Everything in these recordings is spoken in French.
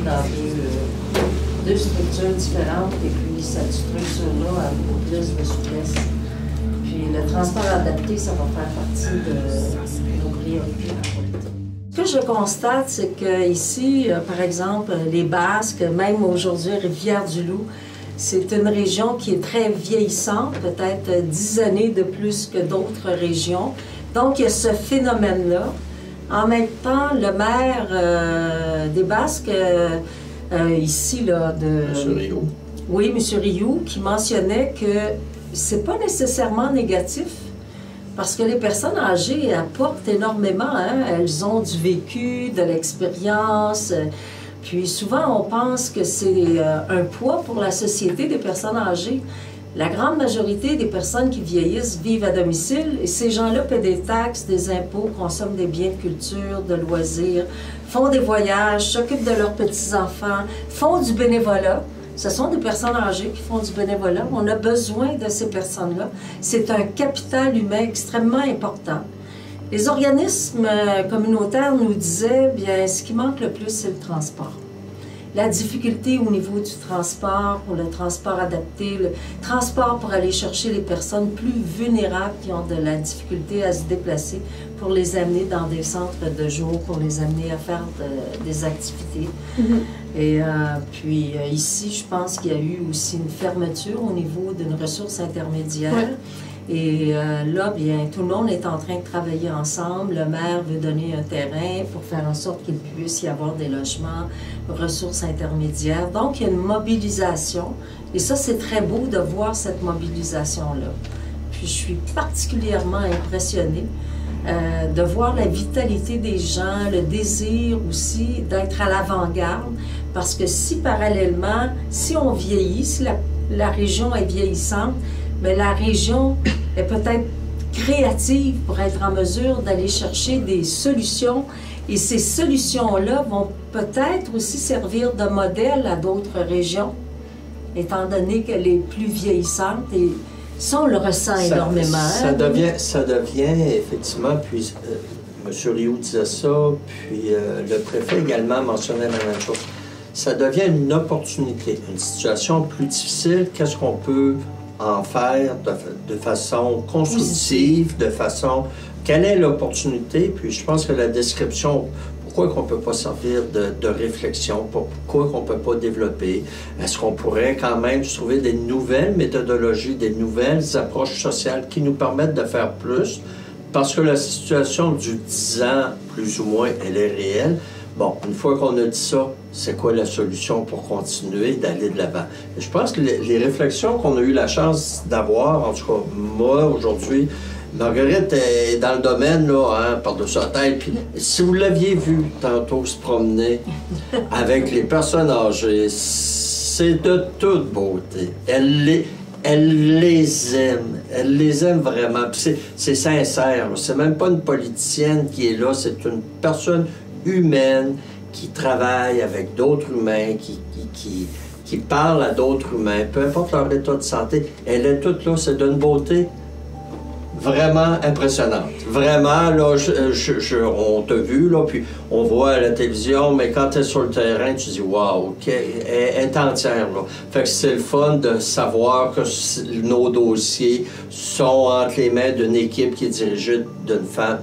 dans deux structures différentes et puis cette structure-là a beaucoup plus de souplesse. Puis le transport adapté, ça va faire partie de nos priorités. Ce que je constate, c'est qu'ici, par exemple, les Basques, même aujourd'hui Rivière-du-Loup, c'est une région qui est très vieillissante, peut-être 10 années de plus que d'autres régions. Donc, il y a ce phénomène-là. En même temps, le maire des Basques, ici, là, de... M. Rioux. Oui, M. Rioux, qui mentionnait que c'est pas nécessairement négatif, parce que les personnes âgées apportent énormément, hein? Elles ont du vécu, de l'expérience, puis souvent on pense que c'est un poids pour la société des personnes âgées. La grande majorité des personnes qui vieillissent vivent à domicile et ces gens-là paient des taxes, des impôts, consomment des biens de culture, de loisirs, font des voyages, s'occupent de leurs petits-enfants, font du bénévolat. Ce sont des personnes âgées qui font du bénévolat. On a besoin de ces personnes-là. C'est un capital humain extrêmement important. Les organismes communautaires nous disaient, bien, ce qui manque le plus, c'est le transport. La difficulté au niveau du transport, pour le transport adapté, le transport pour aller chercher les personnes plus vulnérables qui ont de la difficulté à se déplacer, pour les amener dans des centres de jour, pour les amener à faire des activités. Et puis ici, je pense qu'il y a eu aussi une fermeture au niveau d'une ressource intermédiaire. Ouais. Et là, bien, tout le monde est en train de travailler ensemble. Le maire veut donner un terrain pour faire en sorte qu'il puisse y avoir des logements, ressources intermédiaires. Donc, il y a une mobilisation. Et ça, c'est très beau de voir cette mobilisation-là. Puis, je suis particulièrement impressionnée de voir la vitalité des gens, le désir aussi d'être à l'avant-garde. Parce que si, parallèlement, si on vieillit, si la région est vieillissante, mais la région est peut-être créative pour être en mesure d'aller chercher des solutions. Et ces solutions-là vont peut-être aussi servir de modèle à d'autres régions, étant donné qu'elle est plus vieillissante. Et ça, on le ressent énormément. Ça devient effectivement, puis M. Rioux disait ça, puis le préfet également mentionnait la même chose. Ça devient une opportunité, une situation plus difficile. Qu'est-ce qu'on peut en faire de façon constructive, de façon... Quelle est l'opportunité? Puis je pense que la description, pourquoi qu'on ne peut pas servir de réflexion, pourquoi qu'on ne peut pas développer, est-ce qu'on pourrait quand même trouver des nouvelles méthodologies, des nouvelles approches sociales qui nous permettent de faire plus? Parce que la situation du 10 ans, plus ou moins, elle est réelle. Bon, une fois qu'on a dit ça, c'est quoi la solution pour continuer d'aller de l'avant? Je pense que les réflexions qu'on a eu la chance d'avoir, en tout cas, moi, aujourd'hui, Marguerite est dans le domaine, là, hein, par-dessus la tête, puis si vous l'aviez vu tantôt se promener avec les personnes âgées, c'est de toute beauté. Elle les aime vraiment, puis c'est sincère, c'est même pas une politicienne qui est là, c'est une personne humaine qui travaille avec d'autres humains, qui parle à d'autres humains, peu importe leur état de santé, elle est toute là, c'est d'une beauté vraiment impressionnante. Vraiment, là, on t'a vu, là, puis on voit à la télévision, mais quand tu es sur le terrain, tu dis « Wow, OK, elle est entière, là. » Fait que c'est le fun de savoir que nos dossiers sont entre les mains d'une équipe qui est dirigée d'une femme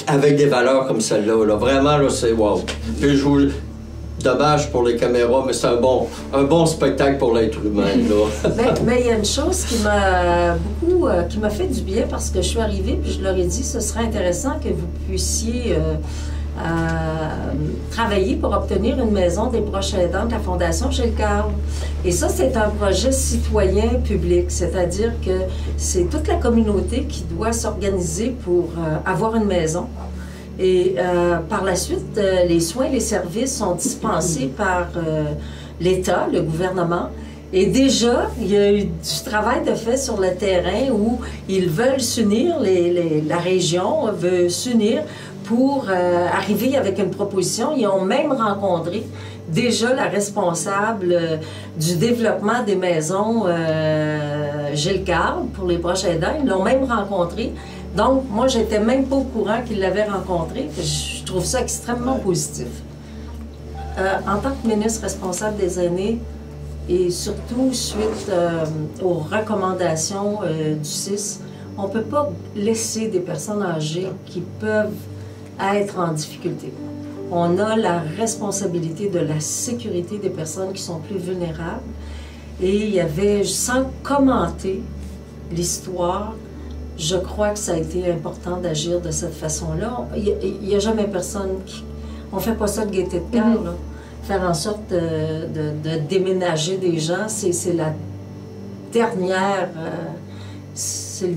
avec des valeurs comme celle-là. Là. Vraiment, là, c'est wow. Puis je vous... Dommage pour les caméras, mais c'est un bon spectacle pour l'être humain. Là. mais il y a une chose qui m'a beaucoup qui m'a fait du bien parce que je suis arrivée puis je leur ai dit ce serait intéressant que vous puissiez travailler pour obtenir une maison des proches aidants de la Fondation Gilles Carle. Et ça, c'est un projet citoyen public, c'est-à-dire que c'est toute la communauté qui doit s'organiser pour avoir une maison. Et par la suite, les soins et les services sont dispensés par l'État, le gouvernement. Et déjà, il y a eu du travail de fait sur le terrain où ils veulent s'unir, la région veut s'unir pour arriver avec une proposition. Ils ont même rencontré déjà la responsable du développement des maisons, Gilles Carle, pour les proches aidants. Ils l'ont même rencontré. Donc, moi, j'étais même pas au courant qu'ils l'avaient rencontré. Je trouve ça extrêmement positif. en tant que ministre responsable des aînés, et surtout suite aux recommandations du CIS, on ne peut pas laisser des personnes âgées qui peuvent être en difficulté. On a la responsabilité de la sécurité des personnes qui sont plus vulnérables. Et il y avait, sans commenter l'histoire, je crois que ça a été important d'agir de cette façon-là. Il n'y a jamais personne qui... On ne fait pas ça de gaieté de cœur, là. Faire en sorte de déménager des gens, c'est la dernière... c'est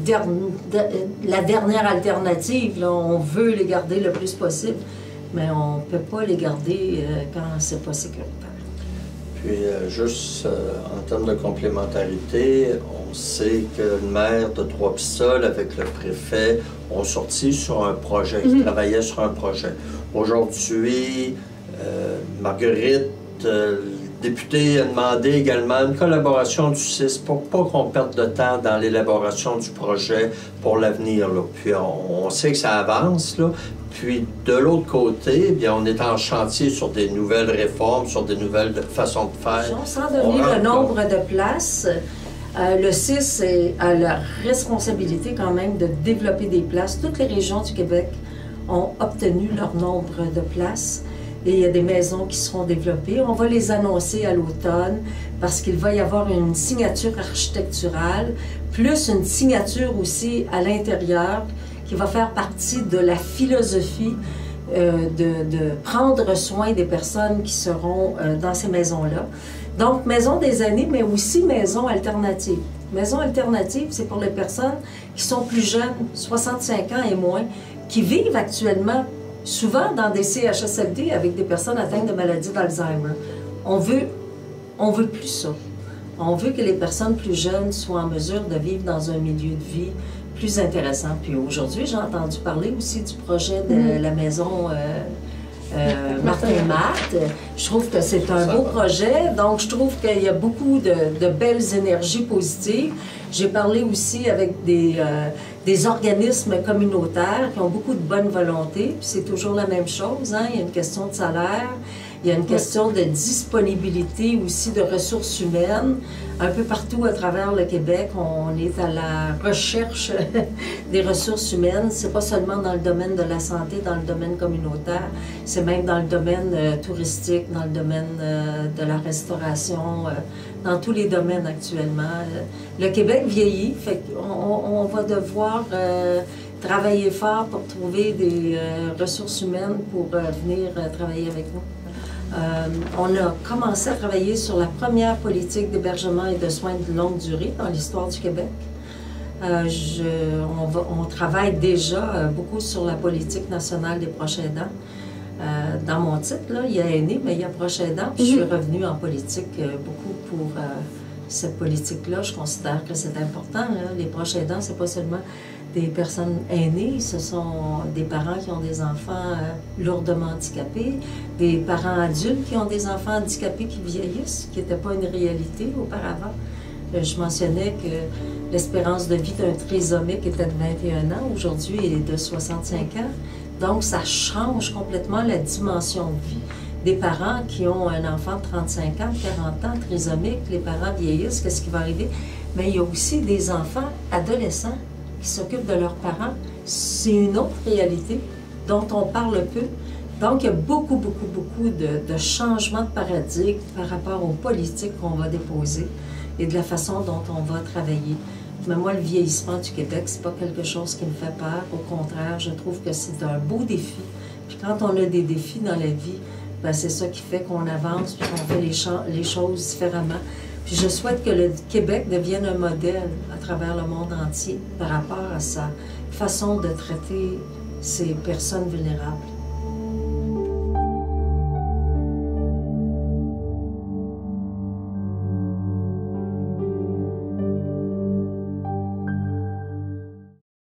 la dernière alternative. Là. On veut les garder le plus possible, mais on ne peut pas les garder quand c'est pas sécuritaire. Puis, juste en termes de complémentarité, on sait que le maire de Trois-Pistoles, avec le préfet, ont sorti sur un projet, ils travaillaient sur un projet. Aujourd'hui, Marguerite, député, a demandé également une collaboration du CIS pour pas qu'on perde de temps dans l'élaboration du projet pour l'avenir. Puis on sait que ça avance. Là. Puis de l'autre côté, bien, on est en chantier sur des nouvelles réformes, sur des nouvelles façons de faire. Sans donner le nombre de places, le CIS a la responsabilité quand même de développer des places. Toutes les régions du Québec ont obtenu leur nombre de places. Et il y a des maisons qui seront développées. On va les annoncer à l'automne parce qu'il va y avoir une signature architecturale, plus une signature aussi à l'intérieur qui va faire partie de la philosophie de prendre soin des personnes qui seront dans ces maisons-là. Donc, maison des aînés, mais aussi maison alternative. Maison alternative, c'est pour les personnes qui sont plus jeunes, 65 ans et moins, qui vivent actuellement souvent dans des CHSLD avec des personnes atteintes de maladies d'Alzheimer. On veut plus ça. On veut que les personnes plus jeunes soient en mesure de vivre dans un milieu de vie plus intéressant. Puis aujourd'hui, j'ai entendu parler aussi du projet de la maison Martin-Matt. Je trouve que c'est un beau projet. Donc, je trouve qu'il y a beaucoup de belles énergies positives. J'ai parlé aussi avec des organismes communautaires qui ont beaucoup de bonne volonté. Puis c'est toujours la même chose, hein? Il y a une question de salaire, il y a une question de disponibilité aussi de ressources humaines. Un peu partout à travers le Québec, on est à la recherche des ressources humaines. C'est pas seulement dans le domaine de la santé, dans le domaine communautaire, c'est même dans le domaine touristique, dans le domaine de la restauration, dans tous les domaines actuellement. Le Québec vieillit, fait qu'on va devoir travailler fort pour trouver des ressources humaines pour venir travailler avec nous. On a commencé à travailler sur la première politique d'hébergement et de soins de longue durée dans l'histoire du Québec. On travaille déjà beaucoup sur la politique nationale des proches aidants. Dans mon titre, là, il y a aîné, mais il y a proche aidant. Puis je suis revenue en politique beaucoup pour cette politique-là. Je considère que c'est important. Là. Les proches aidants, c'est pas seulement des personnes aînées, ce sont des parents qui ont des enfants lourdement handicapés, des parents adultes qui ont des enfants handicapés qui vieillissent, qui n'était pas une réalité auparavant. Je mentionnais que l'espérance de vie d'un trisomique était de 21 ans, aujourd'hui elle est de 65 ans. Donc ça change complètement la dimension de vie. Des parents qui ont un enfant de 35 ans, 40 ans, trisomique, les parents vieillissent, qu'est-ce qui va arriver? Mais il y a aussi des enfants adolescents qui s'occupent de leurs parents. C'est une autre réalité dont on parle peu. Donc, il y a beaucoup de changements de paradigme par rapport aux politiques qu'on va déposer et de la façon dont on va travailler. Mais moi, le vieillissement du Québec, c'est pas quelque chose qui me fait peur. Au contraire, je trouve que c'est un beau défi. Puis quand on a des défis dans la vie, ben c'est ça qui fait qu'on avance puis qu'on fait les choses différemment. Puis je souhaite que le Québec devienne un modèle à travers le monde entier par rapport à sa façon de traiter ces personnes vulnérables.